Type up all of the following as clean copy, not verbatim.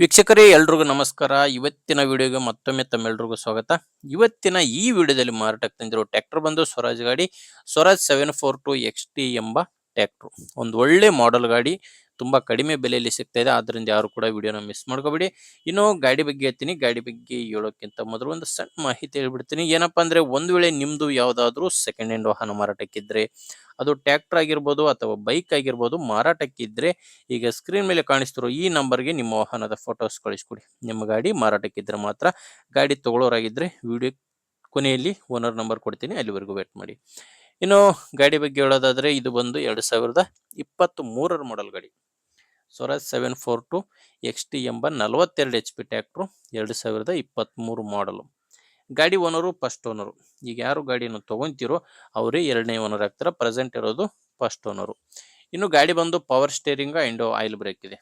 ವೀಕ್ಷಕರೇ ಎಲ್ರಿಗೂ ನಮಸ್ಕಾರ. ಇವತ್ತಿನ ವಿಡಿಯೋಗೆ ಮತ್ತೊಮ್ಮೆ ತಮ್ಮೆಲ್ರಿಗೂ ಸ್ವಾಗತ. ಇವತ್ತಿನ ಈ ವಿಡಿಯೋದಲ್ಲಿ ಮಾರಾಟಕ್ಕೆ ತಂದಿರೋ ಟ್ರ್ಯಾಕ್ಟರ್ ಬಂದು ಸ್ವರಾಜ್ ಗಾಡಿ ಸ್ವರಾಜ್ 742 XT ಎಂಬ ಟ್ರ್ಯಾಕ್ಟರ್. ಒಂದು ಒಳ್ಳೆ ಮಾಡೆಲ್ ಗಾಡಿ, ತುಂಬಾ ಕಡಿಮೆ ಬೆಲೆಯಲ್ಲಿ ಸಿಗ್ತಾ ಇದೆ. ಆದ್ರಿಂದ ಯಾರು ಕೂಡ ವಿಡಿಯೋನ ಮಿಸ್ ಮಾಡ್ಕೋಬೇಡಿ. ಇನ್ನು ಗಾಡಿ ಬಗ್ಗೆ ಹೇಳ್ತೀನಿ. ಗಾಡಿ ಬಗ್ಗೆ ಹೇಳೋಕ್ಕಿಂತ ಮೊದಲು ಒಂದು ಸಣ್ಣ ಮಾಹಿತಿ ಹೇಳ್ಬಿಡ್ತೀನಿ. ಏನಪ್ಪಾ ಅಂದ್ರೆ, ಒಂದು ವೇಳೆ ನಿಮ್ದು ಯಾವ್ದಾದ್ರು ಸೆಕೆಂಡ್ ಹ್ಯಾಂಡ್ ವಾಹನ ಮಾರಾಟಕ್ಕಿದ್ರೆ, ಅದು ಟ್ರ್ಯಾಕ್ಟರ್ ಆಗಿರ್ಬೋದು ಅಥವಾ ಬೈಕ್ ಆಗಿರ್ಬೋದು, ಮಾರಾಟಕ್ಕಿದ್ರೆ ಈಗ ಸ್ಕ್ರೀನ್ ಮೇಲೆ ಕಾಣಿಸ್ತಿರೋ ಈ ನಂಬರ್ಗೆ ನಿಮ್ಮ ವಾಹನದ ಫೋಟೋಸ್ ಕಳಿಸ್ಕೊಡಿ. ನಿಮ್ಮ ಗಾಡಿ ಮಾರಾಟಕ್ಕಿದ್ರೆ ಮಾತ್ರ. ಗಾಡಿ ತಗೊಳ್ಳೋರಾಗಿದ್ರೆ ವಿಡಿಯೋ ಕೊನೆಯಲ್ಲಿ ಓನರ್ ನಂಬರ್ ಕೊಡ್ತೀನಿ, ಅಲ್ಲಿವರೆಗೂ ವೇಟ್ ಮಾಡಿ. ಇನ್ನು ಗಾಡಿ ಬಗ್ಗೆ ಹೇಳೋದಾದ್ರೆ, ಇದು ಬಂದು 2023 ಮಾಡೆಲ್ ಗಾಡಿ. ಸ್ವರಾಜ್ 742 XT ಎಂಬ 42 HP ಟ್ರ್ಯಾಕ್ಟ್ರು, 2023 ಮಾಡಲು. ಗಾಡಿ ಓನರು ಫಸ್ಟ್ ಓನರು. ಈಗ ಯಾರು ಗಾಡಿಯನ್ನು ತಗೊಂತಿರೋ ಅವರೇ ಎರಡನೇ ಓನರ್ ಆಗ್ತಾರೆ. ಪ್ರೆಸೆಂಟ್ ಇರೋದು ಫಸ್ಟ್ ಓನರು. ಇನ್ನು ಗಾಡಿ ಬಂದು power steering and oil brake ಇದೆ.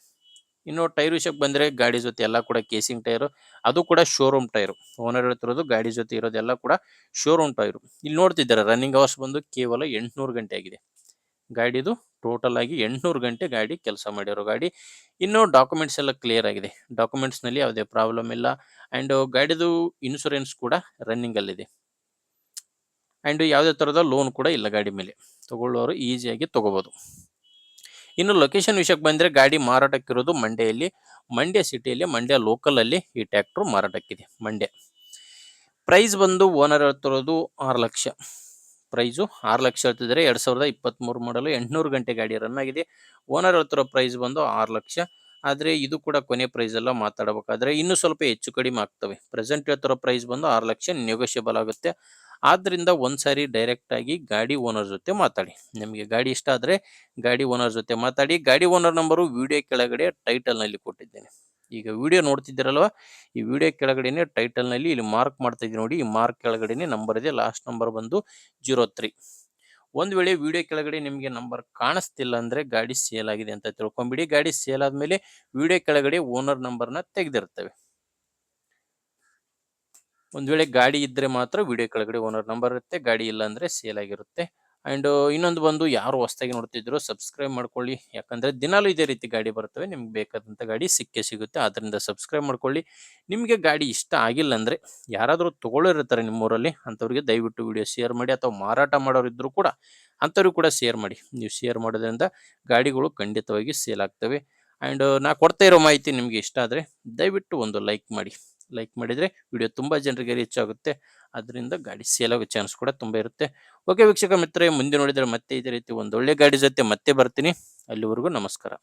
ಇನ್ನು ಟೈರ್ ವಿಷಯಕ್ಕೆ ಬಂದರೆ, ಗಾಡಿ ಜೊತೆ ಎಲ್ಲ ಕೂಡ ಕೇಸಿಂಗ್ ಟೈರು, ಅದು ಕೂಡ ಶೋರೂಮ್ ಟೈರು. ಓನರ್ ಹೇಳ್ತಿರೋದು ಗಾಡಿ ಜೊತೆ ಇರೋದೆಲ್ಲ ಕೂಡ ಶೋರೂಮ್ ಟೈರು. ಇಲ್ಲಿ ನೋಡ್ತಿದ್ದಾರೆ, ರನ್ನಿಂಗ್ ಅವರ್ಸ್ ಬಂದು ಕೇವಲ 800 ಗಂಟೆ ಆಗಿದೆ. ಗಾಡಿದು ಟೋಟಲ್ ಆಗಿ 800 ಗಂಟೆ ಗಾಡಿ ಕೆಲಸ ಮಾಡಿರೋ ಗಾಡಿ. ಇನ್ನು ಡಾಕ್ಯುಮೆಂಟ್ಸ್ ಎಲ್ಲ ಕ್ಲಿಯರ್ ಆಗಿದೆ. ಡಾಕ್ಯುಮೆಂಟ್ಸ್ನಲ್ಲಿ ಯಾವುದೇ ಪ್ರಾಬ್ಲಮ್ ಇಲ್ಲ. ಆ್ಯಂಡ್ ಗಾಡಿದು ಇನ್ಶೂರೆನ್ಸ್ ಕೂಡ ರನ್ನಿಂಗ್ ಅಲ್ಲಿದೆ. ಆ್ಯಂಡ್ ಯಾವುದೇ ಥರದ ಲೋನ್ ಕೂಡ ಇಲ್ಲ ಗಾಡಿ ಮೇಲೆ. ತಗೊಳ್ಳೋರು ಈಸಿಯಾಗಿ ತಗೋಬೋದು. ಇನ್ನು ಲೊಕೇಶನ್ ವಿಷಯಕ್ಕೆ ಬಂದರೆ, ಗಾಡಿ ಮಾರಾಟಕ್ಕಿರೋದು ಮಂಡ್ಯ ಸಿಟಿಯಲ್ಲಿ, ಮಂಡ್ಯ ಲೋಕಲಲ್ಲಿ ಈ ಟ್ರ್ಯಾಕ್ಟ್ರು ಮಾರಾಟಕ್ಕಿದೆ. ಮಂಡ್ಯ ಪ್ರೈಸ್ ಬಂದು ಓನರ್ ಹೇಳ್ತಿರೋದು 6 ಲಕ್ಷ. ಪ್ರೈಸು 6 ಲಕ್ಷ ಹೇಳ್ತಿದ್ದಾರೆ. 2023 ಮಾಡಲು 800 ಗಂಟೆ ಗಾಡಿ ರನ್ ಆಗಿದೆ. ಓನರ್ ಹೇಳ್ತಿರೋ ಪ್ರೈಸ್ ಬಂದು 6 ಲಕ್ಷ. ಆದರೆ ಇದು ಕೂಡ ಕೊನೆ ಪ್ರೈಸ್ ಎಲ್ಲ ಮಾತಾಡಬೇಕಾದ್ರೆ ಇನ್ನೂ ಸ್ವಲ್ಪ ಹೆಚ್ಚು ಕಡಿಮೆ ಆಗ್ತವೆ. ಪ್ರೆಸೆಂಟ್ ಹೇಳ್ತಿರೋ ಪ್ರೈಸ್ ಬಂದು 6 ಲಕ್ಷ, ನೆಗೋಷಿಯಬಲ್ ಆಗುತ್ತೆ. ಆದ್ದರಿಂದ ಒಂದ್ಸಾರಿ ಡೈರೆಕ್ಟ್ ಆಗಿ ಗಾಡಿ ಓನರ್ ಜೊತೆ ಮಾತಾಡಿ. ನಿಮಗೆ ಗಾಡಿ ಇಷ್ಟ ಆದರೆ ಗಾಡಿ ಓನರ್ ಜೊತೆ ಮಾತಾಡಿ. ಗಾಡಿ ಓನರ್ ನಂಬರು ವಿಡಿಯೋ ಕೆಳಗಡೆ ಟೈಟಲ್ನಲ್ಲಿ ಕೊಟ್ಟಿದ್ದೇನೆ. ಈಗ ವಿಡಿಯೋ ನೋಡ್ತಿದ್ದೀರಲ್ವ, ಈ ವಿಡಿಯೋ ಕೆಳಗಡೆನೆ ಟೈಟಲ್ನಲ್ಲಿ ಇಲ್ಲಿ ಮಾರ್ಕ್ ಮಾಡ್ತಾ ಇದ್ದೀನಿ ನೋಡಿ. ಈ ಮಾರ್ಕ್ ಕೆಳಗಡೆನೆ ನಂಬರ್ ಇದೆ. ಲಾಸ್ಟ್ ನಂಬರ್ ಬಂದು 03. ಒಂದು ವೇಳೆ ವಿಡಿಯೋ ಕೆಳಗಡೆ ನಿಮಗೆ ನಂಬರ್ ಕಾಣಿಸ್ತಿಲ್ಲ ಅಂದರೆ ಗಾಡಿ ಸೇಲ್ ಆಗಿದೆ ಅಂತ ತಿಳ್ಕೊಂಬಿಡಿ. ಗಾಡಿ ಸೇಲ್ ಆದಮೇಲೆ ವಿಡಿಯೋ ಕೆಳಗಡೆ ಓನರ್ ನಂಬರ್ನ ತೆಗೆದಿರ್ತವೆ. ಒಂದು ವೇಳೆ ಗಾಡಿ ಇದ್ದರೆ ಮಾತ್ರ ವಿಡಿಯೋ ಕೆಳಗಡೆ ಓನರ್ ನಂಬರ್ ಇರುತ್ತೆ. ಗಾಡಿ ಇಲ್ಲ ಅಂದರೆ ಸೇಲ್ ಆಗಿರುತ್ತೆ. ಆ್ಯಂಡ್ ಇನ್ನೊಂದು ಬಂದು, ಯಾರು ಹೊಸ್ದಾಗಿ ನೋಡ್ತಿದ್ರು ಸಬ್ಸ್ಕ್ರೈಬ್ ಮಾಡ್ಕೊಳ್ಳಿ. ಯಾಕಂದರೆ ದಿನಾಲೂ ಇದೇ ರೀತಿ ಗಾಡಿ ಬರ್ತವೆ. ನಿಮ್ಗೆ ಬೇಕಾದಂಥ ಗಾಡಿ ಸಿಕ್ಕೇ ಸಿಗುತ್ತೆ. ಆದ್ದರಿಂದ ಸಬ್ಸ್ಕ್ರೈಬ್ ಮಾಡ್ಕೊಳ್ಳಿ. ನಿಮಗೆ ಗಾಡಿ ಇಷ್ಟ ಆಗಿಲ್ಲ ಅಂದರೆ, ಯಾರಾದರೂ ತೊಗೊಳ್ಳೋರಿರ್ತಾರೆ ನಿಮ್ಮೂರಲ್ಲಿ, ಅಂಥವ್ರಿಗೆ ದಯವಿಟ್ಟು ವಿಡಿಯೋ ಶೇರ್ ಮಾಡಿ. ಅಥವಾ ಮಾರಾಟ ಮಾಡೋರು ಇದ್ದರೂ ಕೂಡ ಅಂಥವ್ರಿಗೆ ಕೂಡ ಶೇರ್ ಮಾಡಿ. ನೀವು ಶೇರ್ ಮಾಡೋದ್ರಿಂದ ಗಾಡಿಗಳು ಖಂಡಿತವಾಗಿ ಸೇಲ್ ಆಗ್ತವೆ. ಆ್ಯಂಡ್ ನಾ ಕೊಡ್ತಾ ಇರೋ ಮಾಹಿತಿ ನಿಮಗೆ ಇಷ್ಟ ಆದರೆ ದಯವಿಟ್ಟು ಒಂದು ಲೈಕ್ ಮಾಡಿ. ಲೈಕ್ ಮಾಡಿದರೆ ವಿಡಿಯೋ ತುಂಬ ಜನರಿಗೆ ರೀಚ್ ಆಗುತ್ತೆ. ಅದರಿಂದ ಗಾಡಿ ಸೇಲ್ ಆಗೋ ಚಾನ್ಸ್ ಕೂಡ ತುಂಬ ಇರುತ್ತೆ. ಓಕೆ ವೀಕ್ಷಕ ಮಿತ್ರರೇ, ಮುಂದೆ ನೋಡಿದರೆ ಮತ್ತೆ ಇದೇ ರೀತಿ ಒಂದೊಳ್ಳೆ ಗಾಡಿ ಜೊತೆ ಮತ್ತೆ ಬರ್ತೀನಿ. ಅಲ್ಲಿವರೆಗೂ ನಮಸ್ಕಾರ.